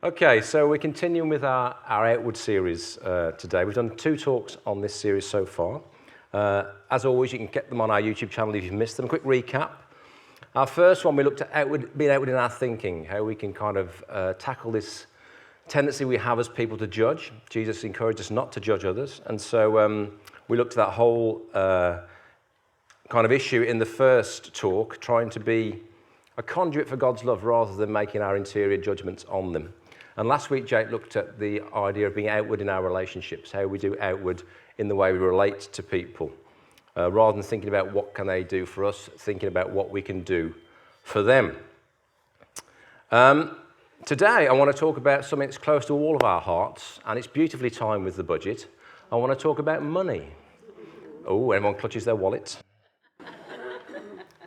Okay, so we're continuing with our Outward series today. We've done 2 talks on this series so far. As always, you can get them on our YouTube channel if you've missed them. Quick recap. Our first one, we looked at being outward in our thinking, how we can kind of tackle this tendency we have as people to judge. Jesus encouraged us not to judge others. And so we looked at that whole kind of issue in the first talk, trying to be a conduit for God's love rather than making our interior judgments on them. And last week, Jake looked at the idea of being outward in our relationships, how we do outward in the way we relate to people, rather than thinking about what can they do for us, thinking about what we can do for them. Today, I want to talk about something that's close to all of our hearts, and it's beautifully timed with the budget. I want to talk about money. Oh, everyone clutches their wallet.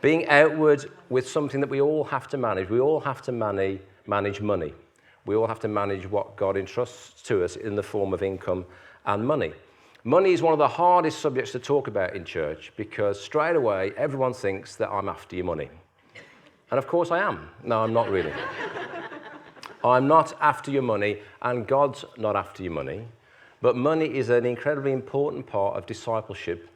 Being outward with something that we all have to manage. We all have to manage money. We all have to manage what God entrusts to us in the form of income and money. Money is one of the hardest subjects to talk about in church because straight away everyone thinks that I'm after your money. And of course I am. No, I'm not really. I'm not after your money, and God's not after your money. But money is an incredibly important part of discipleship.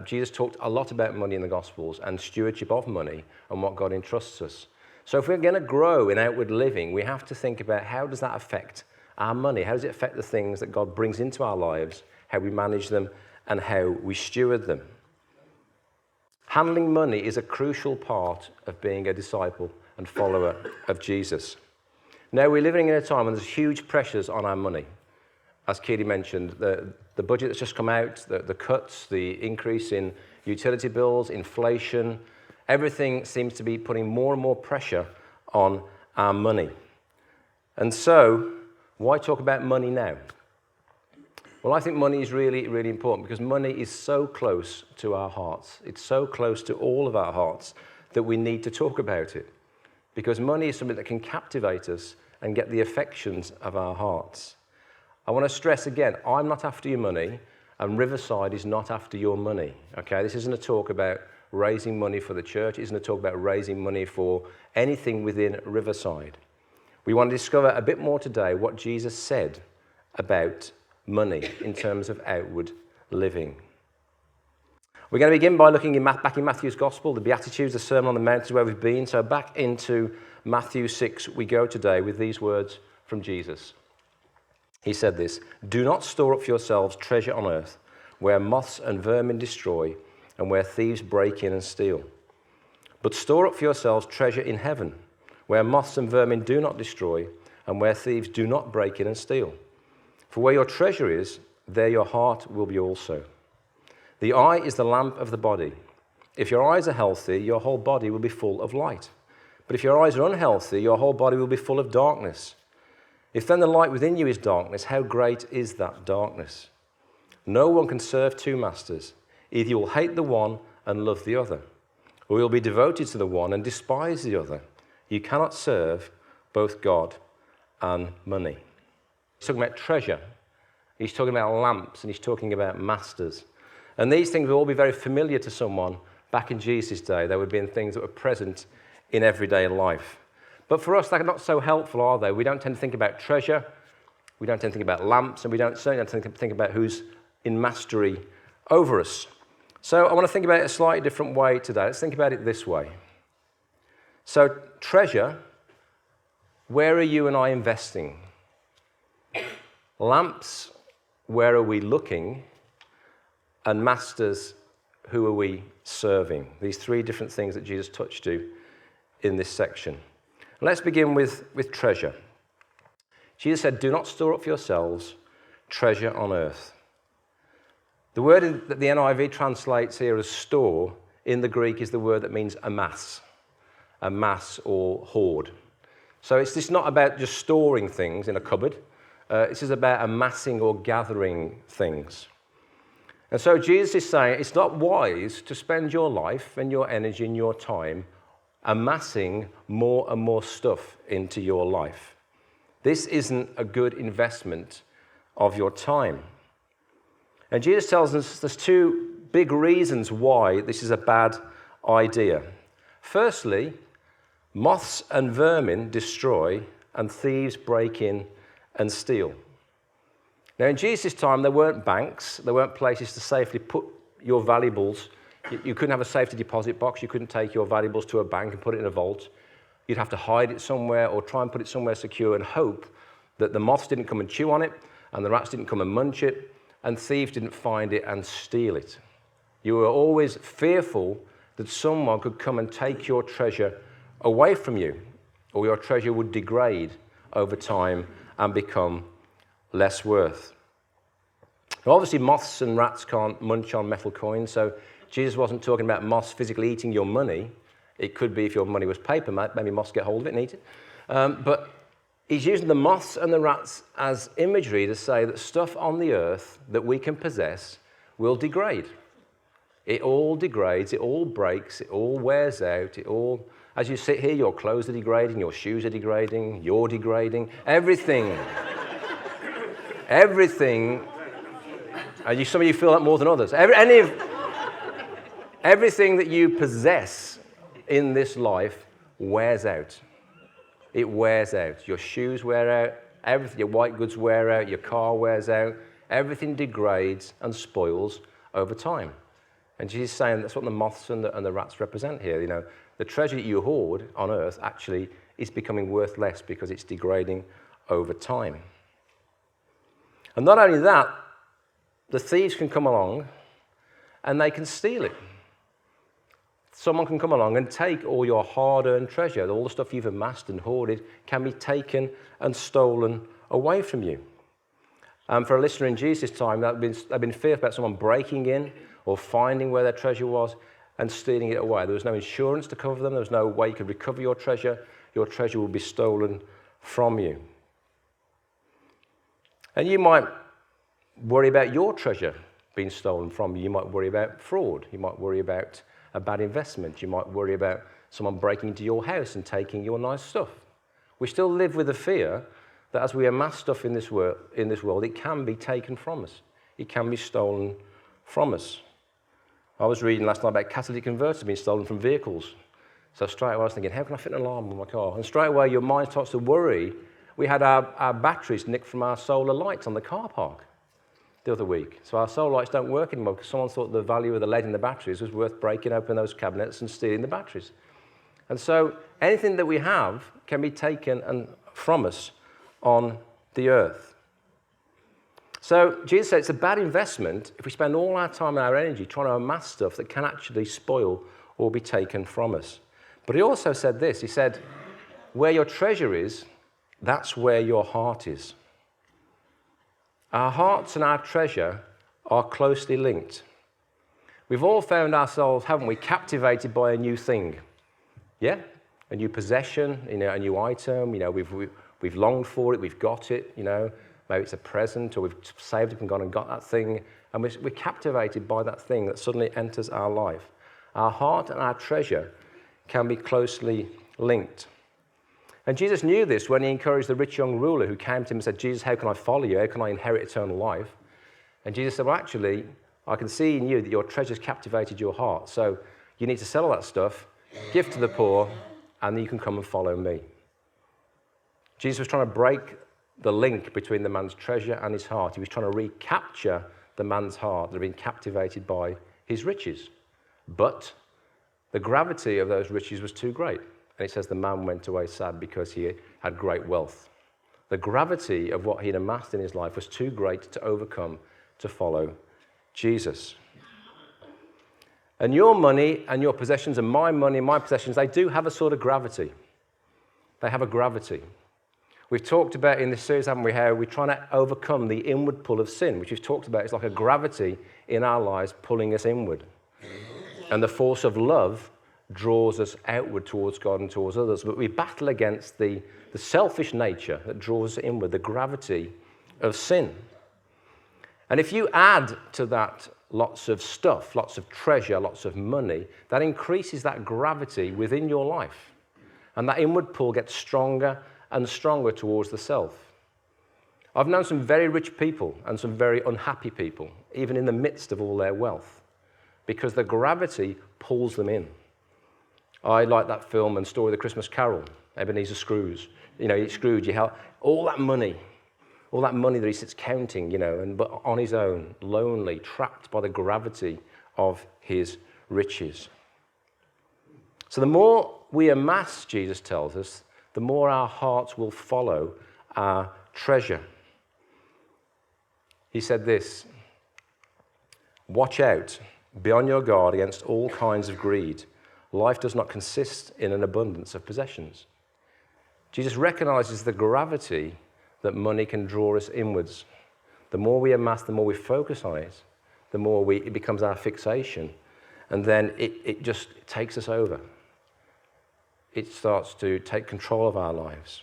Jesus talked a lot about money in the Gospels and stewardship of money and what God entrusts us. So if we're going to grow in outward living, we have to think about how does that affect our money? How does it affect the things that God brings into our lives, how we manage them, and how we steward them? Handling money is a crucial part of being a disciple and follower of Jesus. Now, we're living in a time when there's huge pressures on our money. As Katie mentioned, the budget that's just come out, the cuts, the increase in utility bills, inflation, everything seems to be putting more and more pressure on our money. And so, why talk about money now? Well, I think money is really, really important because money is so close to our hearts. It's so close to all of our hearts that we need to talk about it. Because money is something that can captivate us and get the affections of our hearts. I want to stress again, I'm not after your money, and Riverside is not after your money. Okay, this isn't a talk about raising money for the church. It isn't a talk about raising money for anything within Riverside. We want to discover a bit more today what Jesus said about money in terms of outward living. We're going to begin by looking back in Matthew's Gospel, the Beatitudes, the Sermon on the Mount is where we've been. So back into Matthew 6 we go today with these words from Jesus. He said this, "Do not store up for yourselves treasure on earth, where moths and vermin destroy, and where thieves break in and steal. But store up for yourselves treasure in heaven, where moths and vermin do not destroy, and where thieves do not break in and steal. For where your treasure is, there your heart will be also. The eye is the lamp of the body. If your eyes are healthy, your whole body will be full of light. But if your eyes are unhealthy, your whole body will be full of darkness. If then the light within you is darkness, how great is that darkness? No one can serve 2 masters. Either you will hate the one and love the other, or you'll be devoted to the one and despise the other. You cannot serve both God and money." He's talking about treasure. He's talking about lamps, and he's talking about masters. And these things will all be very familiar to someone back in Jesus' day. They would have been things that were present in everyday life. But for us, they're not so helpful, are they? We don't tend to think about treasure. We don't tend to think about lamps, and we don't certainly tend to think about who's in mastery over us. So I want to think about it a slightly different way today. Let's think about it this way. So treasure, where are you and I investing? Lamps, where are we looking? And masters, who are we serving? These 3 different things that Jesus touched to in this section. Let's begin with treasure. Jesus said, "Do not store up for yourselves treasure on earth." The word that the NIV translates here as store in the Greek is the word that means amass or hoard. So it's just not about just storing things in a cupboard. This is about amassing or gathering things. And so Jesus is saying it's not wise to spend your life and your energy and your time amassing more and more stuff into your life. This isn't a good investment of your time. And Jesus tells us there's 2 big reasons why this is a bad idea. Firstly, moths and vermin destroy, and thieves break in and steal. Now, in Jesus' time, there weren't banks. There weren't places to safely put your valuables. You couldn't have a safety deposit box. You couldn't take your valuables to a bank and put it in a vault. You'd have to hide it somewhere or try and put it somewhere secure and hope that the moths didn't come and chew on it and the rats didn't come and munch it and thieves didn't find it and steal it. You were always fearful that someone could come and take your treasure away from you, or your treasure would degrade over time and become less worth. Now, obviously, moths and rats can't munch on metal coins, so Jesus wasn't talking about moths physically eating your money. It could be if your money was paper, maybe moths get hold of it and eat it. But he's using the moths and the rats as imagery to say that stuff on the earth that we can possess will degrade. It all degrades, it all breaks, it all wears out, as you sit here, your clothes are degrading, your shoes are degrading, you're degrading, everything. Everything, and some of you feel that more than others. Everything that you possess in this life wears out. It wears out. Your shoes wear out, everything, your white goods wear out, your car wears out. Everything degrades and spoils over time. And Jesus is saying that's what the moths and the rats represent here. You know, the treasure that you hoard on earth actually is becoming worth less because it's degrading over time. And not only that, the thieves can come along and they can steal it. Someone can come along and take all your hard-earned treasure, all the stuff you've amassed and hoarded can be taken and stolen away from you. And for a listener in Jesus' time, they've been fearful about someone breaking in or finding where their treasure was and stealing it away. There was no insurance to cover them. There was no way you could recover your treasure. Your treasure would be stolen from you. And you might worry about your treasure being stolen from you. You might worry about fraud. You might worry about a bad investment. You might worry about someone breaking into your house and taking your nice stuff. We still live with the fear that as we amass stuff in this world, it can be taken from us. It can be stolen from us. I was reading last night about catalytic converters being stolen from vehicles. So straight away I was thinking, how can I fit an alarm on my car? And straight away your mind starts to worry. We had our batteries nicked from our solar lights on the car park the other week. So our solar lights don't work anymore because someone thought the value of the lead in the batteries was worth breaking open those cabinets and stealing the batteries. And so anything that we have can be taken from us on the earth. So Jesus said it's a bad investment if we spend all our time and our energy trying to amass stuff that can actually spoil or be taken from us. But he also said this. He said, where your treasure is, that's where your heart is. Our hearts and our treasure are closely linked. We've all found ourselves, haven't we, captivated by a new thing. Yeah? A new possession, a new item, we've longed for it, we've got it, maybe it's a present or we've saved up and gone and got that thing, and we're captivated by that thing that suddenly enters our life. Our heart and our treasure can be closely linked. And Jesus knew this when he encouraged the rich young ruler who came to him and said, Jesus, how can I follow you? How can I inherit eternal life? And Jesus said, well, actually, I can see in you that your treasure's captivated your heart. So you need to sell all that stuff, give to the poor, and then you can come and follow me. Jesus was trying to break the link between the man's treasure and his heart. He was trying to recapture the man's heart that had been captivated by his riches. But the gravity of those riches was too great. And it says the man went away sad because he had great wealth. The gravity of what he'd amassed in his life was too great to overcome to follow Jesus. And your money and your possessions and my money and my possessions, they do have a sort of gravity. They have a gravity. We've talked about in this series, haven't we, how we're trying to overcome the inward pull of sin, which we've talked about. It's like a gravity in our lives pulling us inward. And the force of love draws us outward towards God and towards others. But we battle against the selfish nature that draws us inward, the gravity of sin. And if you add to that lots of stuff, lots of treasure, lots of money, that increases that gravity within your life. And that inward pull gets stronger and stronger towards the self. I've known some very rich people and some very unhappy people, even in the midst of all their wealth, because the gravity pulls them in. I like that film and story, The Christmas Carol, Ebenezer Scrooge. Scrooge, all that money that he sits counting, but on his own, lonely, trapped by the gravity of his riches. So the more we amass, Jesus tells us, the more our hearts will follow our treasure. He said this, "Watch out, be on your guard against all kinds of greed. Life does not consist in an abundance of possessions." Jesus recognizes the gravity that money can draw us inwards. The more we amass, the more we focus on it, the more it becomes our fixation, and then it just takes us over. It starts to take control of our lives.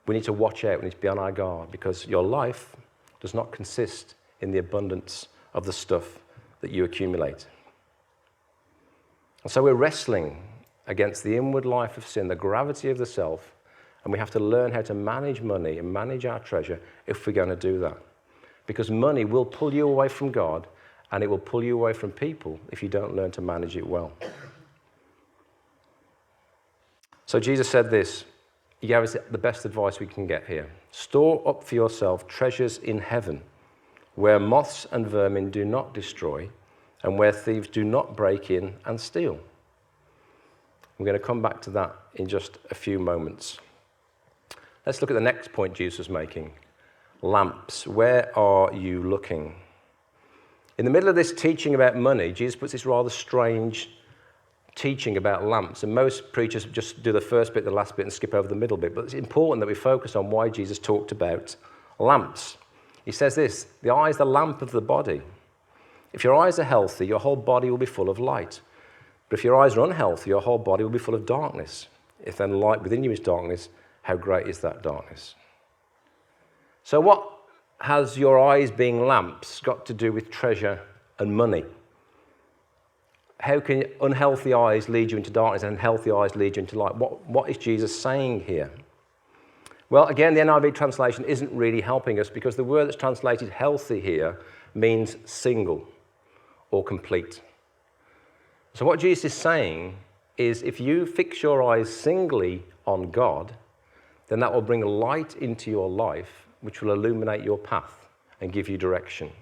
We need to watch out, we need to be on our guard, because your life does not consist in the abundance of the stuff that you accumulate. And so we're wrestling against the inward life of sin, the gravity of the self, and we have to learn how to manage money and manage our treasure if we're going to do that. Because money will pull you away from God, and it will pull you away from people if you don't learn to manage it well. So Jesus said this, he gave us the best advice we can get here. "Store up for yourself treasures in heaven, where moths and vermin do not destroy, and where thieves do not break in and steal." We're going to come back to that in just a few moments. Let's look at the next point Jesus was making. Lamps. Where are you looking? In the middle of this teaching about money, Jesus puts this rather strange teaching about lamps. And most preachers just do the first bit, the last bit, and skip over the middle bit. But it's important that we focus on why Jesus talked about lamps. He says this, "The eye is the lamp of the body. If your eyes are healthy, your whole body will be full of light. But if your eyes are unhealthy, your whole body will be full of darkness. If then light within you is darkness, how great is that darkness?" So what has your eyes being lamps got to do with treasure and money? How can unhealthy eyes lead you into darkness and healthy eyes lead you into light? What is Jesus saying here? Well, again, the NIV translation isn't really helping us, because the word that's translated healthy here means single or complete. So what Jesus is saying is, if you fix your eyes singly on God, then that will bring light into your life, which will illuminate your path and give you direction.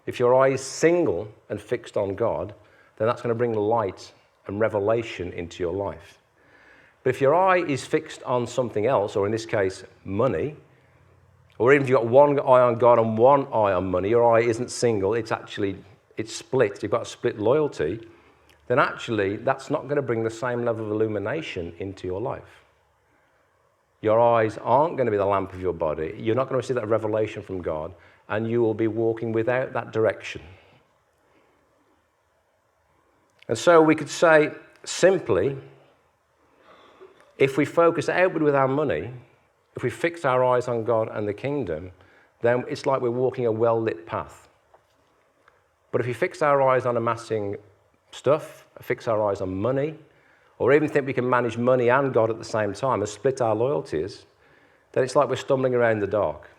If your eye is single and fixed on God, then that's going to bring light and revelation into your life. But if your eye is fixed on something else, or in this case, money, or even if you've got one eye on God and one eye on money, your eye isn't single, it's split, you've got a split loyalty, then actually that's not going to bring the same level of illumination into your life. Your eyes aren't going to be the lamp of your body, you're not going to receive that revelation from God, and you will be walking without that direction. And so we could say simply, if we focus outward with our money, if we fix our eyes on God and the kingdom, then it's like we're walking a well-lit path. But if we fix our eyes on amassing stuff, fix our eyes on money, or even think we can manage money and God at the same time and split our loyalties, then it's like we're stumbling around in the dark.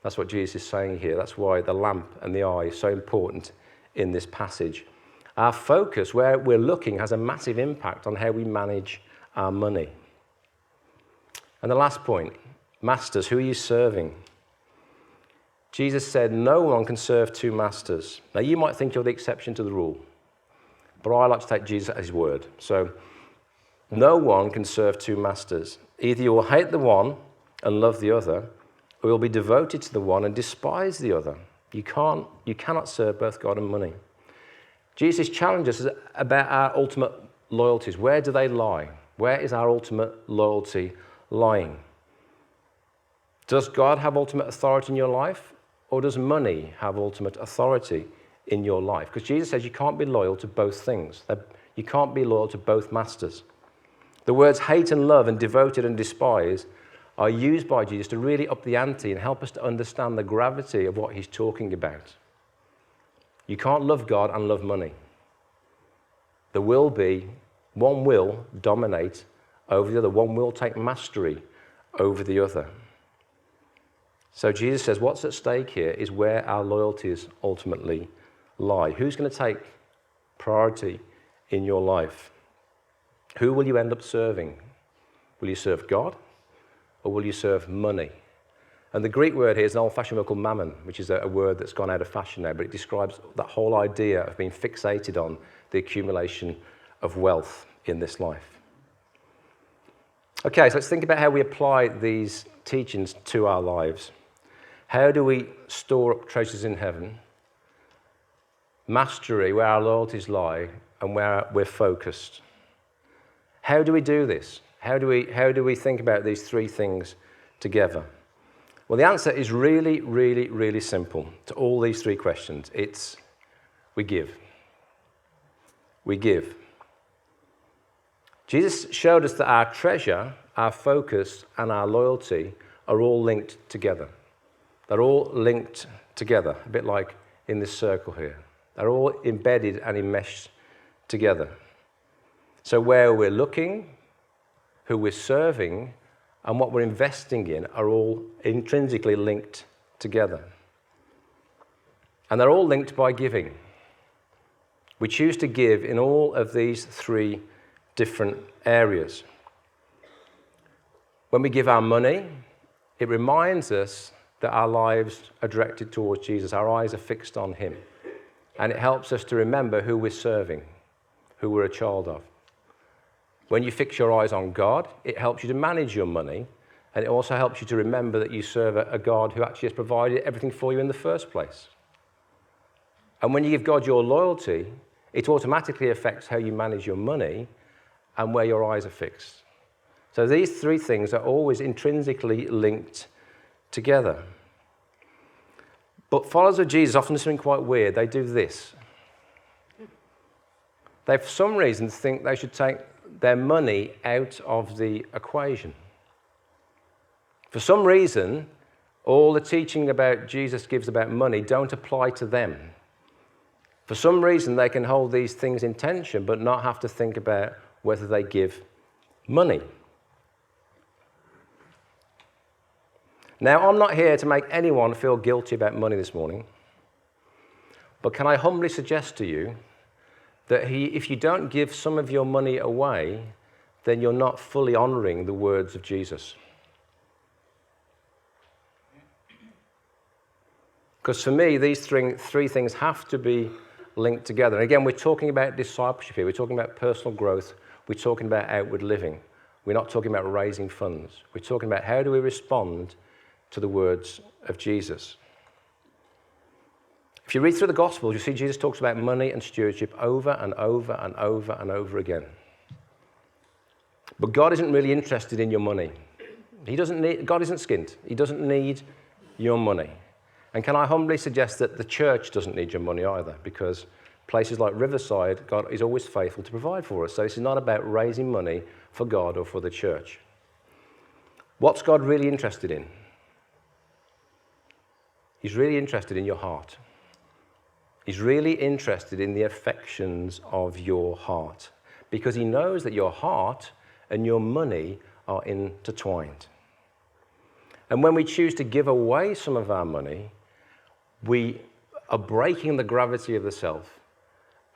That's what Jesus is saying here. That's why the lamp and the eye is so important in this passage. Our focus, where we're looking, has a massive impact on how we manage our money. And the last point, masters, who are you serving? Jesus said, no one can serve two masters. Now, you might think you're the exception to the rule, but I like to take Jesus at his word. So, no one can serve two masters. Either you will hate the one and love the other, or you'll be devoted to the one and despise the other. You cannot serve both God and money. Jesus challenges us about our ultimate loyalties. Where do they lie? Where is our ultimate loyalty lying? Does God have ultimate authority in your life, or does money have ultimate authority in your life? Because Jesus says you can't be loyal to both things. You can't be loyal to both masters. The words hate and love and devoted and despise are used by Jesus to really up the ante and help us to understand the gravity of what he's talking about. You can't love God and love money. One will dominate over the other. One will take mastery over the other. So Jesus says what's at stake here is where our loyalties ultimately lie. Who's going to take priority in your life? Who will you end up serving? Will you serve God, or will you serve money? And the Greek word here is an old-fashioned word called mammon, which is a word that's gone out of fashion now, but it describes that whole idea of being fixated on the accumulation of wealth in this life. Okay, so let's think about how we apply these teachings to our lives. How do we store up treasures in heaven? Mastery, where our loyalties lie, and where we're focused. How do we do this? How do we think about these three things together? Well, the answer is really, really, really simple to all these three questions. It's we give. We give. Jesus showed us that our treasure, our focus, and our loyalty are all linked together. They're all linked together, a bit like in this circle here. They're all embedded and enmeshed together. So where we're looking, who we're serving, and what we're investing in are all intrinsically linked together. And they're all linked by giving. We choose to give in all of these three different areas. When we give our money, it reminds us that our lives are directed towards Jesus. Our eyes are fixed on him. And it helps us to remember who we're serving, who we're a child of. When you fix your eyes on God, it helps you to manage your money, and it also helps you to remember that you serve a God who actually has provided everything for you in the first place. And when you give God your loyalty, it automatically affects how you manage your money and where your eyes are fixed. So these three things are always intrinsically linked together. But followers of Jesus often do something quite weird. They do this. They, for some reason, think they should take their money out of the equation. For some reason, all the teaching about Jesus gives about money don't apply to them. For some reason, they can hold these things in tension but not have to think about whether they give money. Now, I'm not here to make anyone feel guilty about money this morning, but can I humbly suggest to you that if you don't give some of your money away, then you're not fully honoring the words of Jesus. Because for me, these three things have to be linked together. And again, we're talking about discipleship here. We're talking about personal growth. We're talking about outward living. We're not talking about raising funds. We're talking about how do we respond to the words of Jesus. If you read through the Gospels, you see Jesus talks about money and stewardship over and over and over and over again. But God isn't really interested in your money. God isn't skint. He doesn't need your money. And can I humbly suggest that the church doesn't need your money either, because places like Riverside, God is always faithful to provide for us. So this is not about raising money for God or for the church. What's God really interested in? He's really interested in your heart. He's really interested in the affections of your heart, because he knows that your heart and your money are intertwined. And when we choose to give away some of our money, we are breaking the gravity of the self,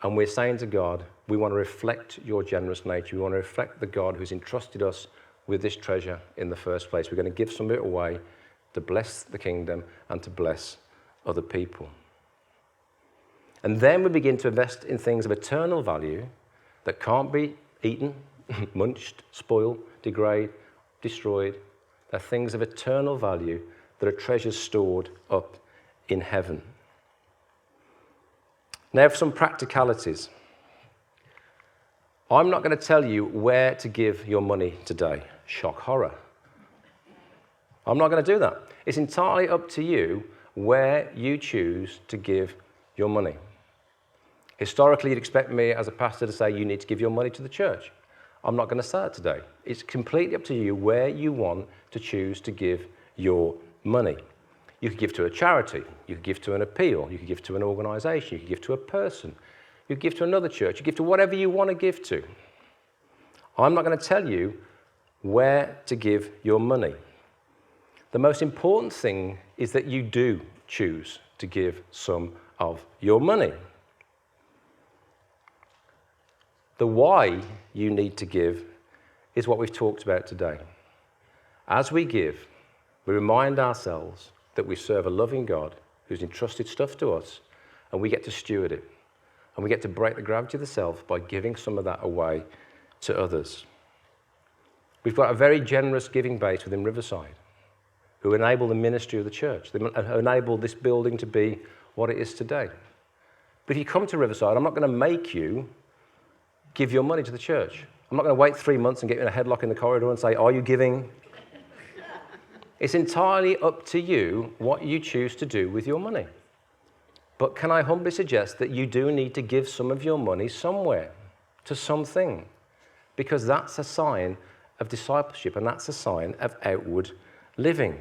and we're saying to God, we want to reflect your generous nature. We want to reflect the God who's entrusted us with this treasure in the first place. We're going to give some of it away to bless the kingdom and to bless other people. And then we begin to invest in things of eternal value that can't be eaten, munched, spoiled, degrade, destroyed. They're things of eternal value that are treasures stored up in heaven. Now for some practicalities. I'm not going to tell you where to give your money today. Shock horror. I'm not going to do that. It's entirely up to you where you choose to give your money. Historically, you'd expect me as a pastor to say you need to give your money to the church. I'm not going to say that today. It's completely up to you where you want to choose to give your money. You could give to a charity, you could give to an appeal, you could give to an organisation, you could give to a person, you could give to another church, you could give to whatever you want to give to. I'm not going to tell you where to give your money. The most important thing is that you do choose to give some of your money. The why you need to give is what we've talked about today. As we give, we remind ourselves that we serve a loving God who's entrusted stuff to us, and we get to steward it. And we get to break the gravity of the self by giving some of that away to others. We've got a very generous giving base within Riverside who enable the ministry of the church. They enable this building to be what it is today. But if you come to Riverside, I'm not going to make you give your money to the church. I'm not going to wait 3 months and get you in a headlock in the corridor and say, are you giving? It's entirely up to you what you choose to do with your money. But can I humbly suggest that you do need to give some of your money somewhere, to something, because that's a sign of discipleship and that's a sign of outward living.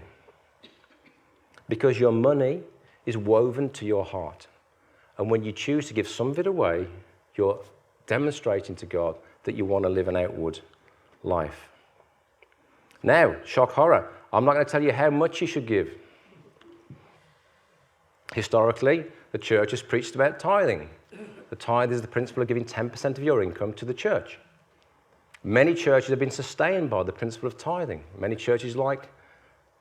Because your money is woven to your heart. And when you choose to give some of it away, you're demonstrating to God that you want to live an outward life. Now, shock horror, I'm not going to tell you how much you should give. Historically, the church has preached about tithing. The tithe is the principle of giving 10% of your income to the church. Many churches have been sustained by the principle of tithing. Many churches like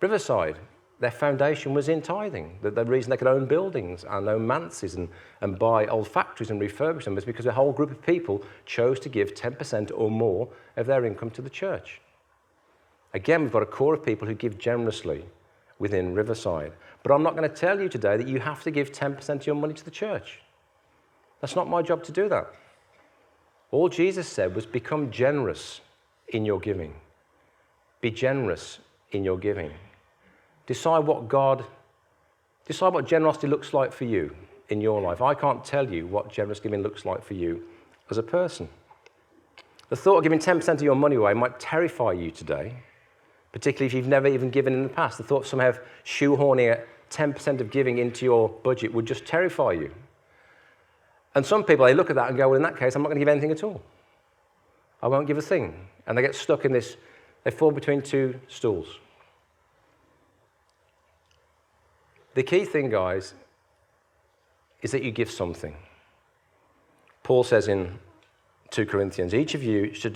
Riverside, their foundation was in tithing. The reason they could own buildings and own manses and buy old factories and refurbish them was because a whole group of people chose to give 10% or more of their income to the church. Again, we've got a core of people who give generously within Riverside. But I'm not going to tell you today that you have to give 10% of your money to the church. That's not my job to do that. All Jesus said was become generous in your giving. Be generous in your giving. Decide what generosity looks like for you in your life. I can't tell you what generous giving looks like for you as a person. The thought of giving 10% of your money away might terrify you today, particularly if you've never even given in the past. The thought of somehow shoehorning 10% of giving into your budget would just terrify you. And some people, they look at that and go, well, in that case, I'm not going to give anything at all. I won't give a thing. And they get stuck in this, they fall between two stools. The key thing, guys, is that you give something. Paul says in 2 Corinthians, each of you should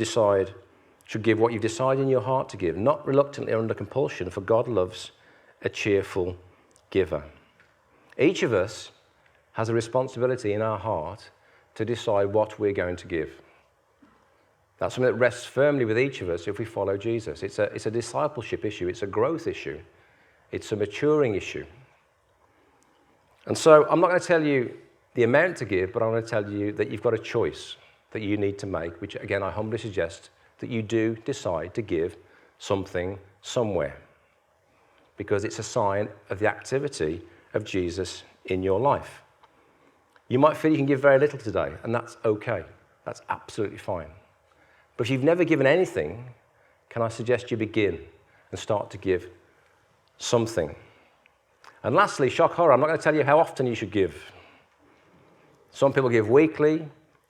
give what you've decided in your heart to give, not reluctantly or under compulsion, for God loves a cheerful giver. Each of us has a responsibility in our heart to decide what we're going to give. That's something that rests firmly with each of us if we follow Jesus. It's a discipleship issue. It's a growth issue. It's a maturing issue. And so I'm not going to tell you the amount to give, but I'm going to tell you that you've got a choice that you need to make, which, again, I humbly suggest that you do decide to give something somewhere, because it's a sign of the activity of Jesus in your life. You might feel you can give very little today, and that's okay. That's absolutely fine. But if you've never given anything, can I suggest you begin and start to give something? And lastly, shock horror, I'm not going to tell you how often you should give. Some people give weekly,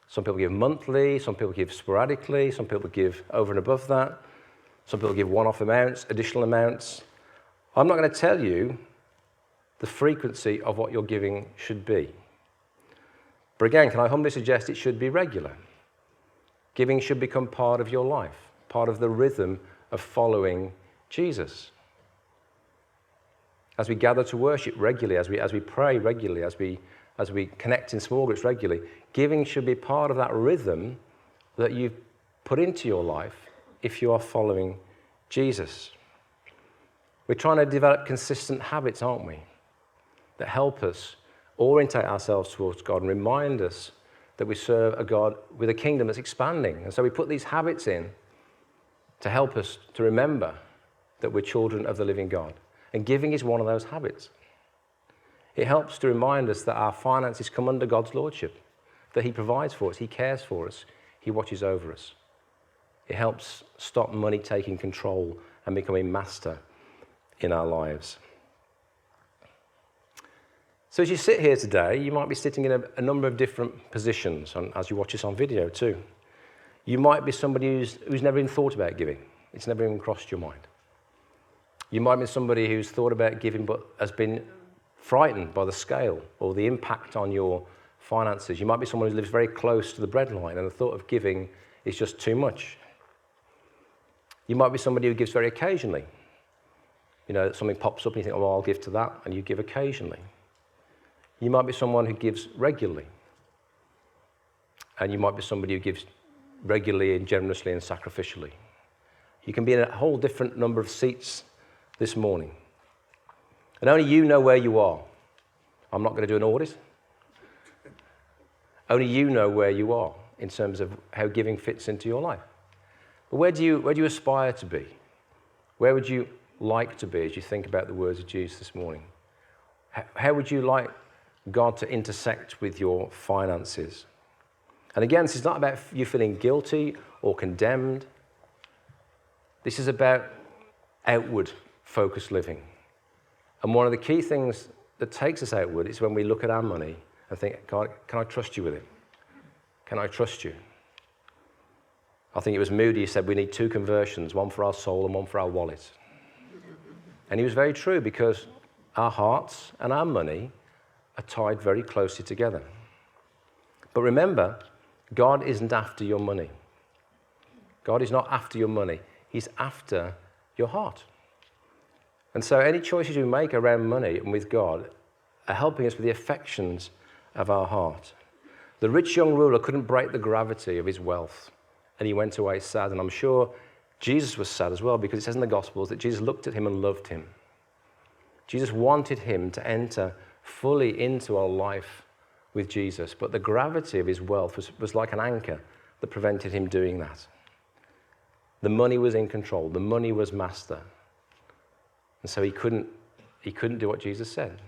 some people give monthly, some people give sporadically, some people give over and above that, some people give one-off amounts, additional amounts. I'm not going to tell you the frequency of what your giving should be. But again, can I humbly suggest it should be regular? Giving should become part of your life, part of the rhythm of following Jesus. As we gather to worship regularly, as we pray regularly, as we connect in small groups regularly, giving should be part of that rhythm that you've put into your life if you are following Jesus. We're trying to develop consistent habits, aren't we, that help us orientate ourselves towards God and remind us that we serve a God with a kingdom that's expanding. And so we put these habits in to help us to remember that we're children of the living God. And giving is one of those habits. It helps to remind us that our finances come under God's lordship, that He provides for us, He cares for us, He watches over us. It helps stop money taking control and becoming master in our lives. So as you sit here today, you might be sitting in a number of different positions, as you watch this on video too. You might be somebody who's never even thought about giving. It's never even crossed your mind. You might be somebody who's thought about giving but has been frightened by the scale or the impact on your finances. You might be someone who lives very close to the breadline and the thought of giving is just too much. You might be somebody who gives very occasionally. You know, something pops up and you think, oh, well, I'll give to that, and you give occasionally. You might be someone who gives regularly. And you might be somebody who gives regularly and generously and sacrificially. You can be in a whole different number of seats this morning. And only you know where you are. I'm not going to do an audit. Only you know where you are in terms of how giving fits into your life. But where do you aspire to be? Where would you like to be as you think about the words of Jesus this morning? How would you like God to intersect with your finances? And again, this is not about you feeling guilty or condemned. This is about outward focused living. And one of the key things that takes us outward is when we look at our money and think, God, can I trust you with it? Can I trust you? I think it was Moody who said we need 2 conversions, one for our soul and one for our wallet. And he was very true, because our hearts and our money are tied very closely together. But remember, God isn't after your money. God is not after your money. He's after your heart. And so any choices we make around money and with God are helping us with the affections of our heart. The rich young ruler couldn't break the gravity of his wealth, and he went away sad. And I'm sure Jesus was sad as well, because it says in the Gospels that Jesus looked at him and loved him. Jesus wanted him to enter fully into a life with Jesus, but the gravity of his wealth was like an anchor that prevented him doing that. The money was in control. The money was master. And so he couldn't do what Jesus said.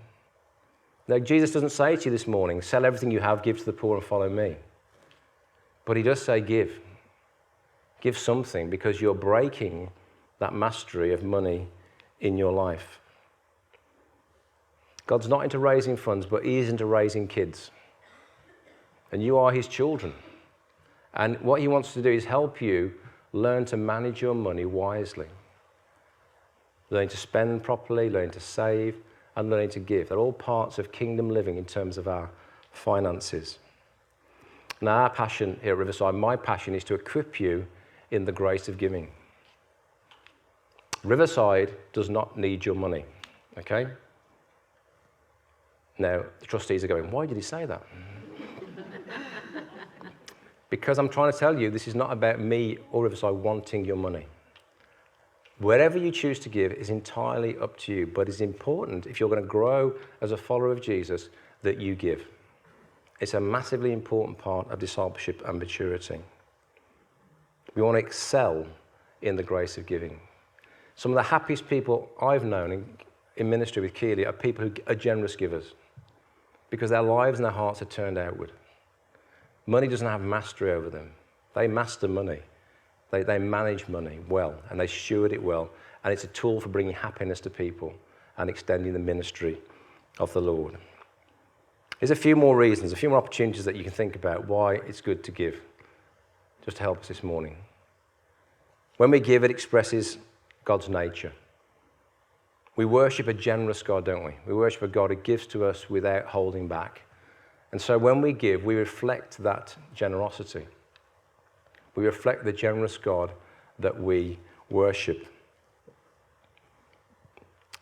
Now, Jesus doesn't say to you this morning, sell everything you have, give to the poor and follow me. But he does say give. Give something, because you're breaking that mastery of money in your life. God's not into raising funds, but he is into raising kids. And you are his children. And what he wants to do is help you learn to manage your money wisely. Learning to spend properly, learning to save, and learning to give. They're all parts of kingdom living in terms of our finances. Now, our passion here at Riverside, my passion, is to equip you in the grace of giving. Riverside does not need your money, okay? Now, the trustees are going, why did he say that? Because I'm trying to tell you, this is not about me or Riverside wanting your money. Wherever you choose to give is entirely up to you, but it's important, if you're going to grow as a follower of Jesus, that you give. It's a massively important part of discipleship and maturity. We want to excel in the grace of giving. Some of the happiest people I've known in ministry with Keeley are people who are generous givers, because their lives and their hearts are turned outward. Money doesn't have mastery over them. They master money. They manage money well, and they steward it well, and it's a tool for bringing happiness to people and extending the ministry of the Lord. There's a few more reasons, a few more opportunities that you can think about why it's good to give, just to help us this morning. When we give, it expresses God's nature. We worship a generous God, don't we? We worship a God who gives to us without holding back. And so when we give, we reflect that generosity. We reflect the generous God that we worship.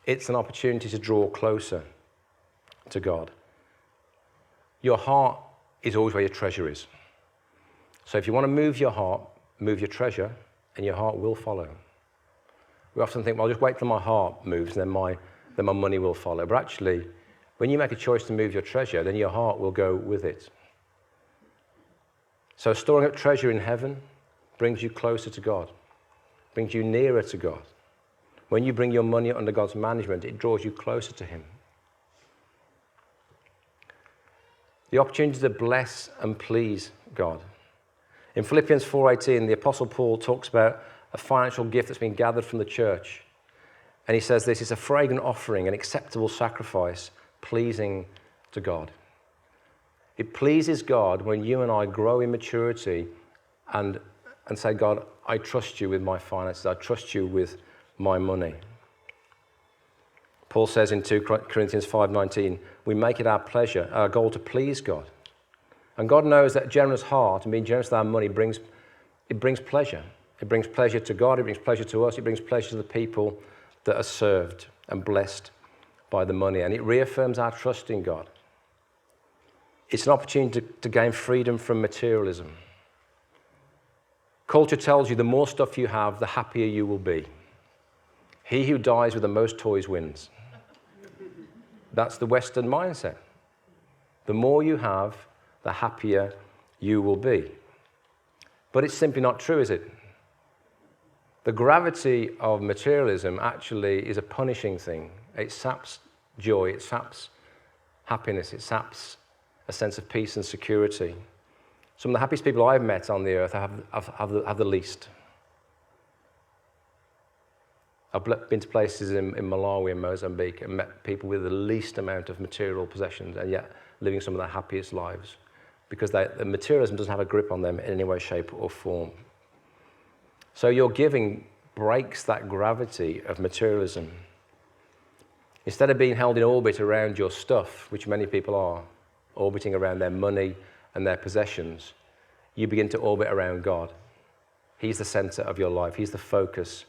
It's an opportunity to draw closer to God. Your heart is always where your treasure is. So if you want to move your heart, move your treasure, and your heart will follow. We often think, well, I'll just wait till my heart moves, and then my money will follow. But actually, when you make a choice to move your treasure, then your heart will go with it. So storing up treasure in heaven brings you closer to God, brings you nearer to God. When you bring your money under God's management, it draws you closer to him. The opportunity to bless and please God. In Philippians 4:18, the Apostle Paul talks about a financial gift that's been gathered from the church. And he says this is a fragrant offering, an acceptable sacrifice, pleasing to God. It pleases God when you and I grow in maturity and say, God, I trust you with my finances. I trust you with my money. Paul says in 2 Corinthians 5:19, we make it our pleasure, our goal to please God. And God knows that a generous heart and being generous with our money brings pleasure. It brings pleasure to God, it brings pleasure to us, it brings pleasure to the people that are served and blessed by the money, and it reaffirms our trust in God. It's an opportunity to gain freedom from materialism. Culture tells you the more stuff you have, the happier you will be. He who dies with the most toys wins. That's the Western mindset. The more you have, the happier you will be. But it's simply not true, is it? The gravity of materialism actually is a punishing thing. It saps joy, it saps happiness, it saps a sense of peace and security. Some of the happiest people I've met on the earth have the least. I've been to places in Malawi and Mozambique and met people with the least amount of material possessions and yet living some of their happiest lives because the materialism doesn't have a grip on them in any way, shape or form. So your giving breaks that gravity of materialism. Instead of being held in orbit around your stuff, which many people are, orbiting around their money and their possessions, you begin to orbit around God. He's the center of your life. He's the focus.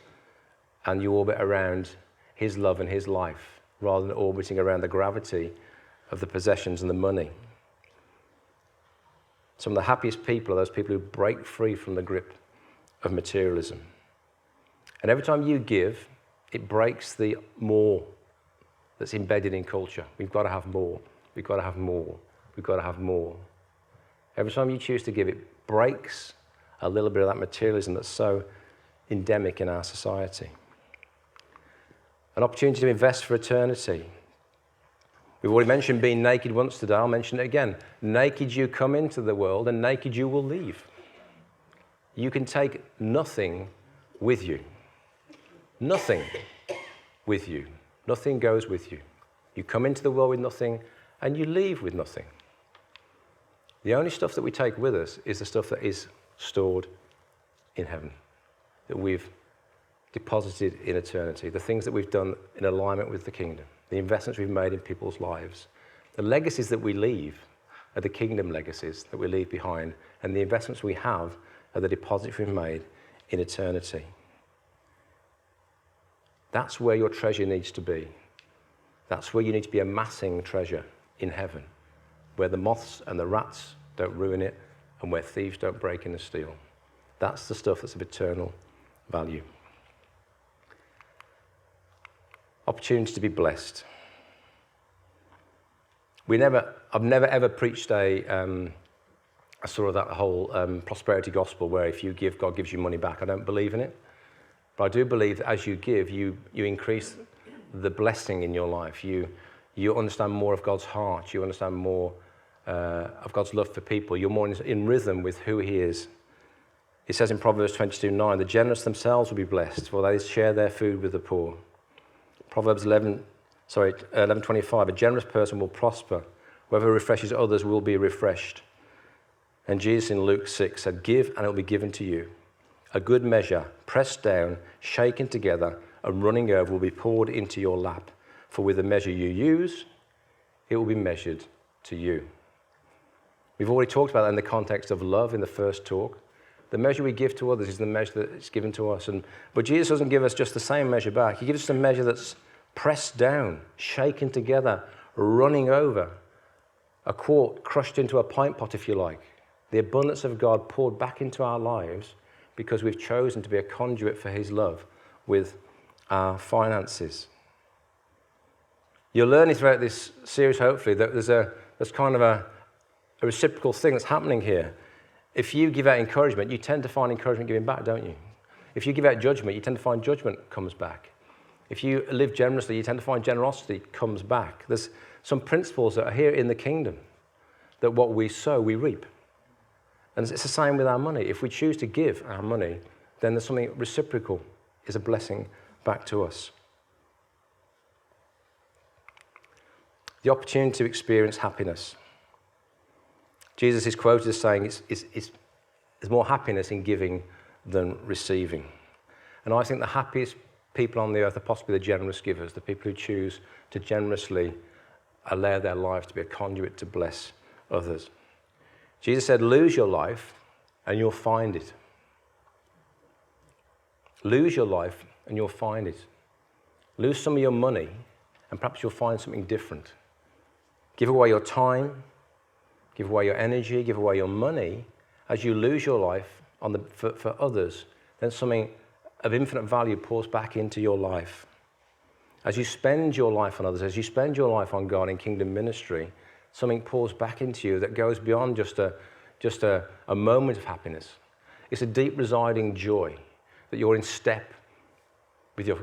And you orbit around his love and his life rather than orbiting around the gravity of the possessions and the money. Some of the happiest people are those people who break free from the grip of materialism. And every time you give, it breaks the more that's embedded in culture. We've got to have more. We've got to have more. We've got to have more. Every time you choose to give, it breaks a little bit of that materialism that's so endemic in our society. An opportunity to invest for eternity. We've already mentioned being naked once today. I'll mention it again. Naked you come into the world, and naked you will leave. You can take nothing with you. Nothing with you. Nothing goes with you. You come into the world with nothing, and you leave with nothing. The only stuff that we take with us is the stuff that is stored in heaven, that we've deposited in eternity, the things that we've done in alignment with the kingdom, the investments we've made in people's lives. The legacies that we leave are the kingdom legacies that we leave behind, and the investments we have are the deposits we've made in eternity. That's where your treasure needs to be. That's where you need to be amassing treasure in heaven, where the moths and the rats don't ruin it and where thieves don't break in and steal. That's the stuff that's of eternal value. Opportunity to be blessed. I've never ever preached a sort of that whole prosperity gospel where if you give, God gives you money back. I don't believe in it. But I do believe that as you give, you increase the blessing in your life. You understand more of God's heart. You understand more of God's love for people. You're more in rhythm with who he is. It says in Proverbs 22:9, the generous themselves will be blessed, for they share their food with the poor. Proverbs 11:25, a generous person will prosper. Whoever refreshes others will be refreshed. And Jesus in Luke 6 said, give and it will be given to you. A good measure, pressed down, shaken together, and running over will be poured into your lap. For with the measure you use, it will be measured to you. We've already talked about that in the context of love in the first talk. The measure we give to others is the measure that's given to us. But Jesus doesn't give us just the same measure back. He gives us a measure that's pressed down, shaken together, running over. A quart crushed into a pint pot, if you like. The abundance of God poured back into our lives because we've chosen to be a conduit for his love with our finances. You're learning throughout this series, hopefully, that there's kind of a reciprocal thing that's happening here. If you give out encouragement, you tend to find encouragement giving back, don't you? If you give out judgment, you tend to find judgment comes back. If you live generously, you tend to find generosity comes back. There's some principles that are here in the kingdom, that what we sow, we reap. And it's the same with our money. If we choose to give our money, then there's something reciprocal, is a blessing back to us. The opportunity to experience happiness. Jesus is quoted as saying there's more happiness in giving than receiving. And I think the happiest people on the earth are possibly the generous givers, the people who choose to generously allow their life to be a conduit to bless others. Jesus said, lose your life and you'll find it. Lose your life and you'll find it. Lose some of your money and perhaps you'll find something different. Give away your time, give away your energy, give away your money. As you lose your life for others, then something of infinite value pours back into your life. As you spend your life on others, as you spend your life on God in kingdom ministry, something pours back into you that goes beyond just a moment of happiness. It's a deep residing joy that you're in step with your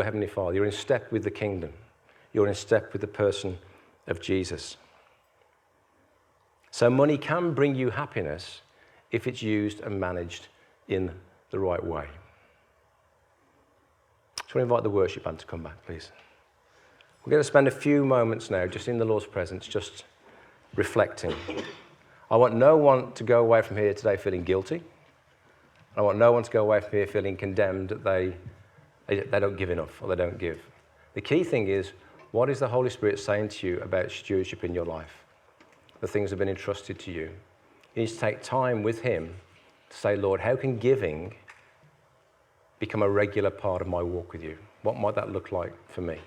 Heavenly Father. You're in step with the kingdom. You're in step with the person of Jesus. So money can bring you happiness if it's used and managed in the right way. So I invite the worship band to come back, please. We're going to spend a few moments now just in the Lord's presence, just reflecting. I want no one to go away from here today feeling guilty. I want no one to go away from here feeling condemned that they don't give enough or they don't give. The key thing is, what is the Holy Spirit saying to you about stewardship in your life? The things that have been entrusted to you. You need to take time with Him to say, Lord, how can giving become a regular part of my walk with you? What might that look like for me?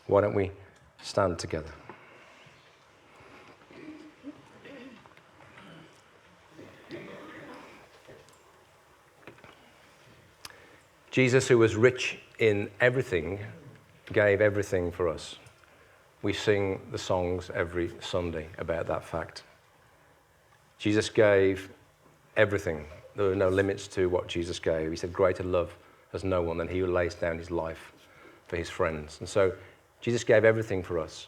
Why don't we stand together? Jesus, who was rich in everything, gave everything for us. We sing the songs every Sunday about that fact. Jesus gave everything. There were no limits to what Jesus gave. He said, greater love has no one than he who lays down his life for his friends. And so Jesus gave everything for us.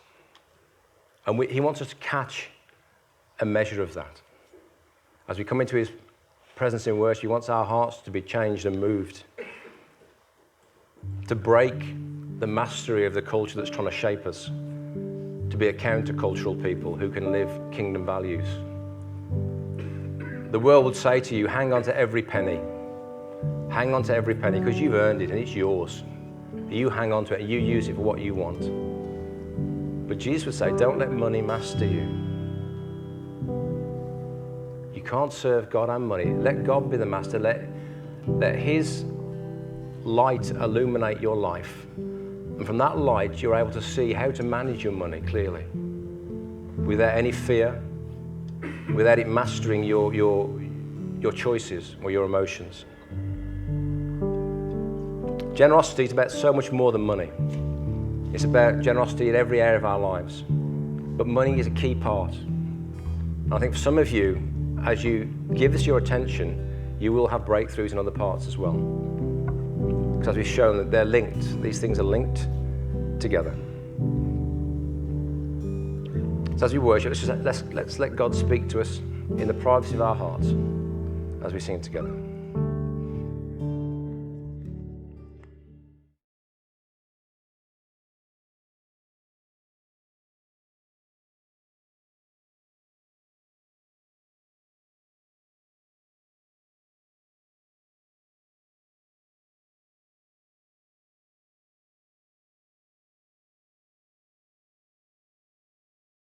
And he wants us to catch a measure of that. As we come into his presence in worship, he wants our hearts to be changed and moved, to break the mastery of the culture that's trying to shape us, to be a countercultural people who can live kingdom values. The world would say to you, hang on to every penny. Hang on to every penny because you've earned it and it's yours. You hang on to it and you use it for what you want. But Jesus would say, don't let money master you. You can't serve God and money. Let God be the master. Let his light illuminate your life. And from that light, you're able to see how to manage your money clearly, without any fear, without it mastering your choices or your emotions. Generosity is about so much more than money. It's about generosity in every area of our lives. But money is a key part. And I think for some of you, as you give this your attention, you will have breakthroughs in other parts as well. Because as we've shown that they're linked, these things are linked together. So as we worship, let's let God speak to us in the privacy of our hearts as we sing together.